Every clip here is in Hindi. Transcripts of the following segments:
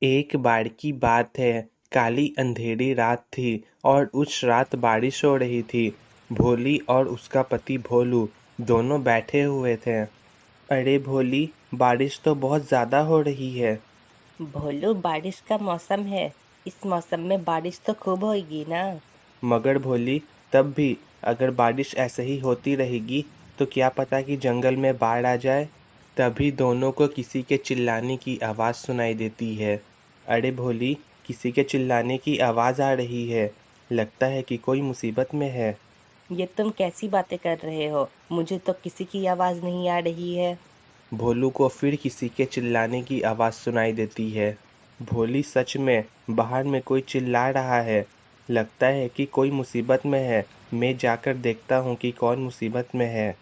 एक बार की बात है, काली अंधेरी रात थी और उस रात बारिश हो रही थी। भोली और उसका पति भोलू दोनों बैठे हुए थे। अरे भोली, बारिश तो बहुत ज़्यादा हो रही है। भोलू, बारिश का मौसम है। इस मौसम में बारिश तो खूब होगी ना। मगर भोली, तब भी अगर बारिश ऐसे ही होती रहेगी तो क्या पता कि जंगल में बाढ़ आ जाए। तभी दोनों को किसी के चिल्लाने की आवाज़ सुनाई देती है। अरे भोली, किसी के चिल्लाने की आवाज़ आ रही है। लगता है कि कोई मुसीबत में है। ये तुम कैसी बातें कर रहे हो? मुझे तो किसी की आवाज़ नहीं आ रही है। भोलू को फिर किसी के चिल्लाने की आवाज़ सुनाई देती है। भोली, सच में बाहर में कोई चिल्ला रहा है। लगता है कि कोई मुसीबत में है। मैं जाकर देखता हूँ कि कौन मुसीबत में है।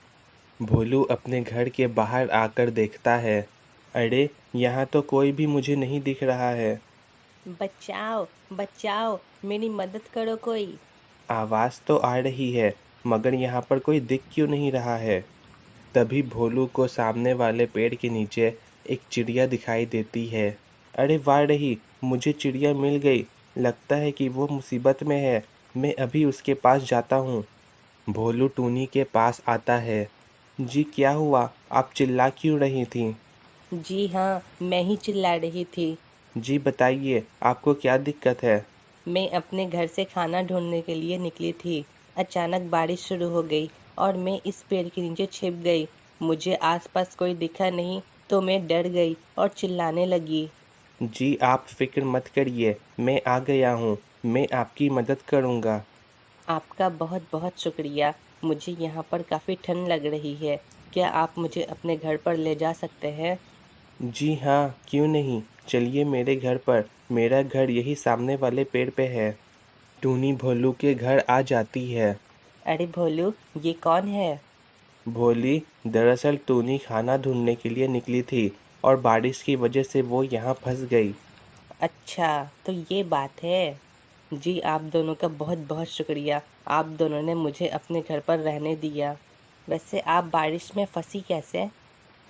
भोलू अपने घर के बाहर आकर देखता है। अरे, यहाँ तो कोई भी मुझे नहीं दिख रहा है। बचाओ, बचाओ, मेरी मदद करो कोई। आवाज़ तो आ रही है, मगर यहाँ पर कोई दिख क्यों नहीं रहा है। तभी भोलू को सामने वाले पेड़ के नीचे एक चिड़िया दिखाई देती है। अरे वाह रही, मुझे चिड़िया मिल गई। लगता है कि वो मुसीबत में है। मैं अभी उसके पास जाता हूँ। भोलू टूनी के पास आता है। जी, क्या हुआ? आप चिल्ला क्यों रही थी? जी हाँ, मैं ही चिल्ला रही थी। जी बताइए, आपको क्या दिक्कत है? मैं अपने घर से खाना ढूंढने के लिए निकली थी। अचानक बारिश शुरू हो गई और मैं इस पेड़ के नीचे छिप गई। मुझे आसपास कोई दिखा नहीं तो मैं डर गई और चिल्लाने लगी। जी, आप फ़िक्र मत करिए, मैं आ गया हूँ। मैं आपकी मदद करूँगा। आपका बहुत बहुत शुक्रिया। मुझे यहाँ पर काफ़ी ठंड लग रही है। क्या आप मुझे अपने घर पर ले जा सकते हैं? जी हाँ, क्यों नहीं? चलिए मेरे घर पर। मेरा घर यही सामने वाले पेड़ पे है। टूनी भोलू के घर आ जाती है। अरे भोलू, ये कौन है? भोली, दरअसल टूनी खाना ढूंढने के लिए निकली थी और बारिश की वजह से वो यहाँ फंस गई। अच्छा, तो ये बात है। जी, आप दोनों का बहुत बहुत शुक्रिया। आप दोनों ने मुझे अपने घर पर रहने दिया। वैसे आप बारिश में फंसी कैसे?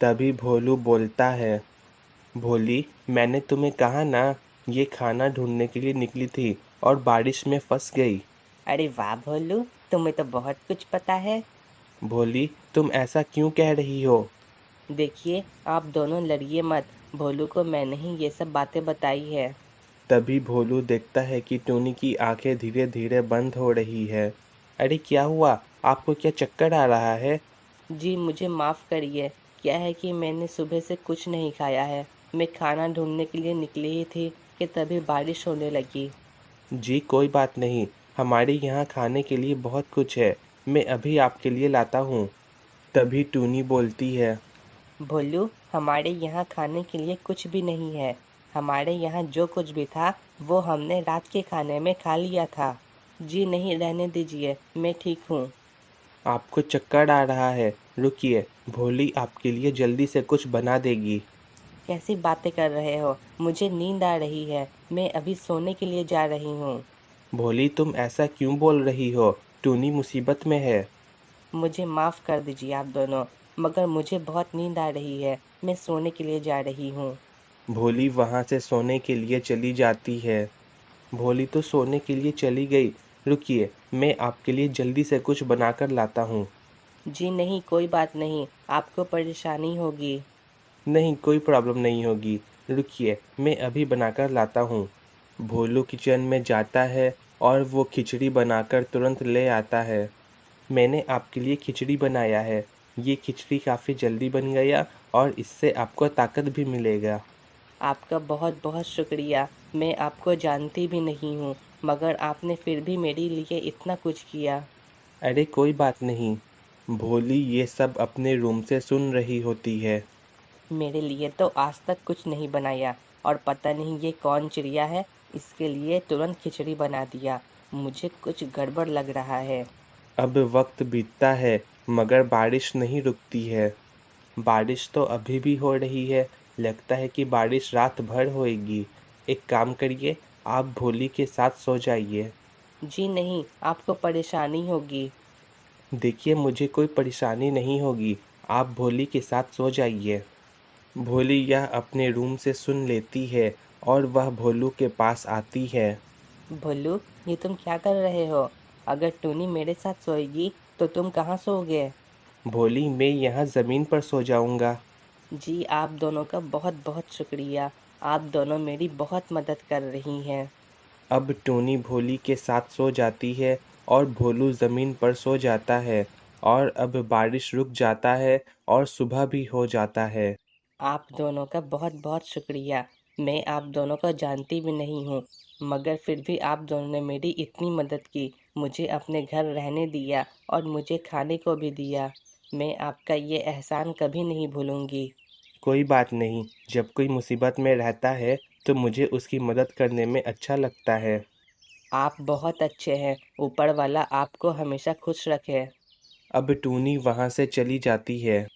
तभी भोलू बोलता है। भोली, मैंने तुम्हें कहा ना, ये खाना ढूंढने के लिए निकली थी और बारिश में फंस गई। अरे वाह भोलू, तुम्हें तो बहुत कुछ पता है। भोली, तुम ऐसा क्यों कह रही हो? देखिए, आप दोनों लड़िए मत। भोलू को मैंने ही ये सब बातें बताई है। तभी भोलू देखता है कि टूनी की आंखें धीरे धीरे बंद हो रही है। अरे क्या हुआ? आपको क्या चक्कर आ रहा है? जी, मुझे माफ़ करिए। क्या है कि मैंने सुबह से कुछ नहीं खाया है। मैं खाना ढूंढने के लिए निकली ही थी कि तभी बारिश होने लगी। जी कोई बात नहीं, हमारे यहाँ खाने के लिए बहुत कुछ है। मैं अभी आपके लिए लाता हूँ। तभी टूनी बोलती है। भोलू, हमारे यहाँ खाने के लिए कुछ भी नहीं है। हमारे यहाँ जो कुछ भी था वो हमने रात के खाने में खा लिया था। जी नहीं, रहने दीजिए, मैं ठीक हूँ। आपको चक्कर आ रहा है? रुकिए, भोली आपके लिए जल्दी से कुछ बना देगी। कैसी बातें कर रहे हो? मुझे नींद आ रही है। मैं अभी सोने के लिए जा रही हूँ। भोली, तुम ऐसा क्यों बोल रही हो? टूनी मुसीबत में है। मुझे माफ़ कर दीजिए आप दोनों, मगर मुझे बहुत नींद आ रही है। मैं सोने के लिए जा रही हूँ। भोली वहाँ से सोने के लिए चली जाती है। भोली तो सोने के लिए चली गई। रुकिए, मैं आपके लिए जल्दी से कुछ बनाकर लाता हूँ। जी नहीं, कोई बात नहीं। आपको परेशानी होगी। नहीं, कोई प्रॉब्लम नहीं होगी। रुकिए, मैं अभी बनाकर लाता हूँ। भोलू किचन में जाता है और वो खिचड़ी बनाकर तुरंत ले आता है। मैंने आपके लिए खिचड़ी बनाया है। ये खिचड़ी काफ़ी जल्दी बन गया और इससे आपको ताकत भी मिलेगा। आपका बहुत बहुत शुक्रिया। मैं आपको जानती भी नहीं हूँ, मगर आपने फिर भी मेरे लिए इतना कुछ किया। अरे कोई बात नहीं। भोली ये सब अपने रूम से सुन रही होती है। मेरे लिए तो आज तक कुछ नहीं बनाया, और पता नहीं ये कौन चिड़िया है, इसके लिए तुरंत खिचड़ी बना दिया। मुझे कुछ गड़बड़ लग रहा है। अब वक्त बीतता है, मगर बारिश नहीं रुकती है। बारिश तो अभी भी हो रही है। लगता है कि बारिश रात भर होएगी। एक काम करिए, आप भोली के साथ सो जाइए। जी नहीं, आपको परेशानी होगी। देखिए, मुझे कोई परेशानी नहीं होगी। आप भोली के साथ सो जाइए। भोली यह अपने रूम से सुन लेती है और वह भोलू के पास आती है। भोलू, ये तुम क्या कर रहे हो? अगर टूनी मेरे साथ सोएगी तो तुम कहाँ सोओगे? भोली, मैं यहाँ ज़मीन पर सो जाऊँगा। जी, आप दोनों का बहुत बहुत शुक्रिया। आप दोनों मेरी बहुत मदद कर रही हैं। अब टूनी भोली के साथ सो जाती है और भोलू ज़मीन पर सो जाता है और अब बारिश रुक जाता है और सुबह भी हो जाता है। आप दोनों का बहुत बहुत शुक्रिया। मैं आप दोनों को जानती भी नहीं हूँ, मगर फिर भी आप दोनों ने मेरी इतनी मदद की, मुझे अपने घर रहने दिया और मुझे खाने को भी दिया। मैं आपका ये एहसान कभी नहीं भूलूंगी। कोई बात नहीं, जब कोई मुसीबत में रहता है तो मुझे उसकी मदद करने में अच्छा लगता है। आप बहुत अच्छे हैं। ऊपर वाला आपको हमेशा खुश रखे। अब टूनी वहाँ से चली जाती है।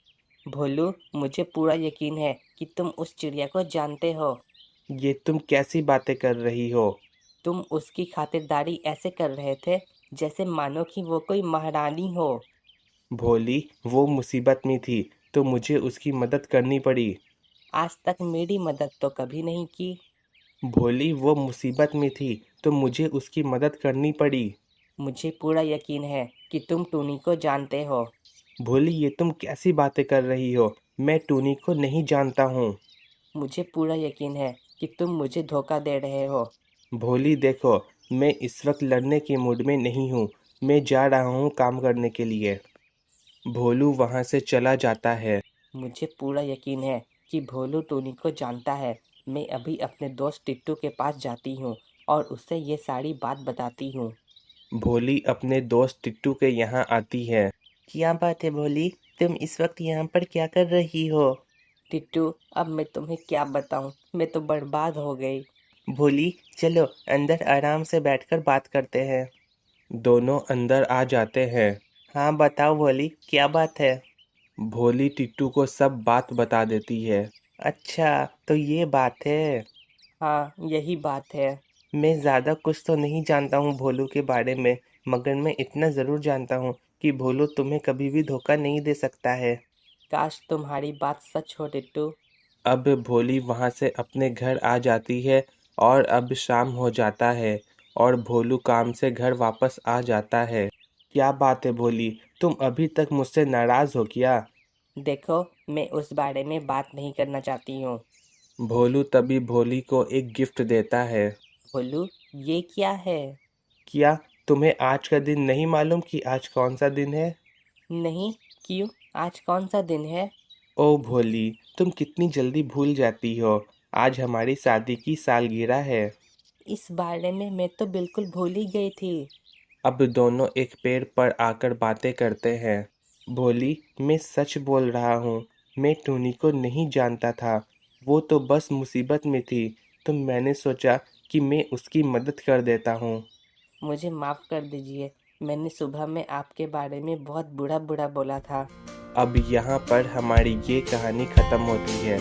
भोलू, मुझे पूरा यकीन है कि तुम उस चिड़िया को जानते हो। ये तुम कैसी बातें कर रही हो? तुम उसकी खातिरदारी ऐसे कर रहे थे जैसे मानो कि वो कोई महारानी हो। भोली, वो मुसीबत में थी तो मुझे उसकी मदद करनी पड़ी। आज तक मेरी मदद तो कभी नहीं की। भोली, वो मुसीबत में थी तो मुझे उसकी मदद करनी पड़ी। मुझे पूरा यकीन है कि तुम टूनी को जानते हो। भोली, ये तुम कैसी बातें कर रही हो? मैं टूनी को नहीं जानता हूँ। मुझे पूरा यकीन है कि तुम मुझे धोखा दे रहे हो। भोली देखो, मैं इस वक्त लड़ने के मूड में नहीं हूँ। मैं जा रहा हूँ काम करने के लिए। भोलू वहाँ से चला जाता है। मुझे पूरा यकीन है कि भोलू टूनी को जानता है। मैं अभी अपने दोस्त टिट्टू के पास जाती हूँ और उससे ये सारी बात बताती हूँ। भोली अपने दोस्त टिट्टू के यहाँ आती है। क्या बात है भोली, तुम इस वक्त यहाँ पर क्या कर रही हो? टिट्टू, अब मैं तुम्हें क्या बताऊँ, मैं तो बर्बाद हो गई। भोली, चलो अंदर आराम से बैठकर बात करते हैं। दोनों अंदर आ जाते हैं। हाँ बताओ भोली, क्या बात है? भोली टिट्टू को सब बात बता देती है। अच्छा, तो ये बात है। हाँ, यही बात है। मैं ज़्यादा कुछ तो नहीं जानता हूँ भोलू के बारे में, मगर मैं इतना ज़रूर जानता हूँ कि भोलू तुम्हें कभी भी धोखा नहीं दे सकता है। काश तुम्हारी बात सच हो टिट्टू। अब भोली वहाँ से अपने घर आ जाती है और अब शाम हो जाता है और भोलू काम से घर वापस आ जाता है। क्या बात है भोली, तुम अभी तक मुझसे नाराज़ हो क्या? देखो, मैं उस बारे में बात नहीं करना चाहती हूँ। भोलू तभी भोली को एक गिफ्ट देता है। भोलू, ये क्या है? क्या तुम्हें आज का दिन नहीं मालूम कि आज कौन सा दिन है? नहीं, क्यों? आज कौन सा दिन है? ओ भोली, तुम कितनी जल्दी भूल जाती हो। आज हमारी शादी की सालगिरह है। इस बारे में मैं तो बिल्कुल भूल ही गई थी। अब दोनों एक पेड़ पर आकर बातें करते हैं। भोली, मैं सच बोल रहा हूँ। मैं टूनी को नहीं जानता था। वो तो बस मुसीबत में थी तो मैंने सोचा कि मैं उसकी मदद कर देता हूँ। मुझे माफ़ कर दीजिए, मैंने सुबह में आपके बारे में बहुत बुरा बुरा बोला था। अब यहाँ पर हमारी ये कहानी ख़त्म होती है।